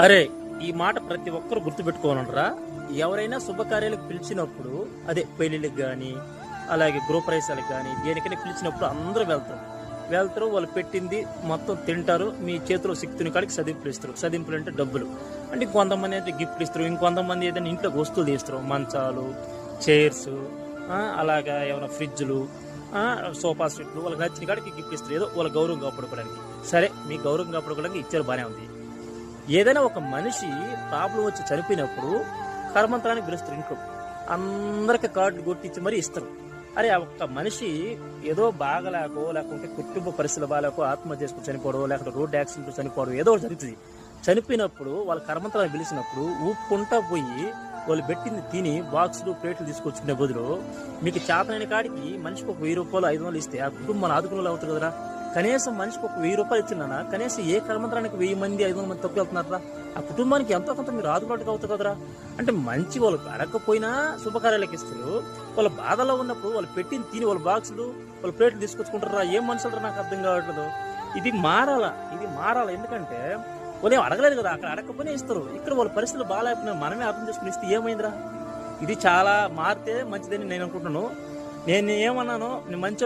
అరే, ఈ మాట ప్రతి ఒక్కరు గుర్తుపెట్టుకోనరా. ఎవరైనా శుభకార్యాలకు పిలిచినప్పుడు, అదే పెళ్లిళ్ళకి కానీ, అలాగే గృహప్రవేశాలకు కానీ, దేనికైనా పిలిచినప్పుడు అందరూ వెళ్తారు. వాళ్ళు పెట్టింది మొత్తం తింటారు. మీ చేతిలో శక్తిని కాడికి సదింపులు ఇస్తారు. సదింపులు అంటే డబ్బులు. అంటే ఇంకొంతమంది అయితే గిఫ్ట్లు ఇస్తారు. ఇంకొంతమంది ఏదైనా ఇంట్లో వస్తువులు తీస్తారు. మంచాలు, చైర్స్, అలాగా ఏమైనా ఫ్రిడ్జ్లు, సోఫా సెట్లు, వాళ్ళకి నచ్చిన కాడికి గిఫ్ట్ ఇస్తారు. ఏదో వాళ్ళ గౌరవం కాపాడుకోవడానికి. సరే, మీ గౌరవం కాపాడుకోవడానికి ఇచ్చారు, బాగానే ఉంది. ఏదైనా ఒక మనిషి ప్రాబ్లం వచ్చి చనిపోయినప్పుడు కర్మంతరానికి పిలుస్తారు. ఇంట్లో అందరికి కార్డులు కొట్టించి మరీ ఇస్తారు. అరే, ఆ ఒక్క మనిషి ఏదో బాగలేకో, లేకుంటే కుటుంబ పరిస్థితులు బాగాలేకో ఆత్మహత్య చేసుకుని చనిపోవడం, లేకుంటే రోడ్డు యాక్సిడెంట్ చనిపోవడం, ఏదో ఒకటి జరుగుతుంది. చనిపోయినప్పుడు వాళ్ళ కర్మంతరాన్ని పిలిచినప్పుడు ఊపుకుంటా పోయి వాళ్ళు పెట్టింది తిని బాక్సులు ప్లేట్లు తీసుకొచ్చుకునే బదులు మీకు చేతనైన కాడికి మనిషికి ఒక 1000 రూపాయలు 500 ఇస్తే ఆ కుటుంబం ఆదుకునే అవుతుంది కదరా. కనీసం మనిషికి ఒక 1000 రూపాయలు ఇచ్చినా కనీసం ఏ కర్మంతరానికి 1000 మంది 500 మంది తక్కువ వెళ్తున్నారా? ఆ కుటుంబానికి ఎంతో కొంత మీరు ఆదుకున్నట్టుగా అవుతుంది కదరా. అంటే మంచి వాళ్ళు అడగకపోయినా శుభకార్యాలకు ఇస్తారు. వాళ్ళ బాధలో ఉన్నప్పుడు వాళ్ళు పెట్టింది తిని వాళ్ళ బాక్సులు వాళ్ళ ప్లేట్లు తీసుకొచ్చుకుంటారా? ఏం మనుషులు నాకు అర్థం కావట్లేదు. ఇది మారాలా. ఎందుకంటే వాళ్ళు ఏం అడగలేదు కదా, అక్కడ అడగకపోయినా ఇస్తారు. ఇక్కడ వాళ్ళ పరిస్థితులు బాగాలేకపోయినా మనమే అర్థం చేసుకుని ఇస్తే ఏమైందిరా? ఇది చాలా మారితే మంచిదని నేను అనుకుంటున్నాను. నేను ఏమన్నానో, నేను మంచి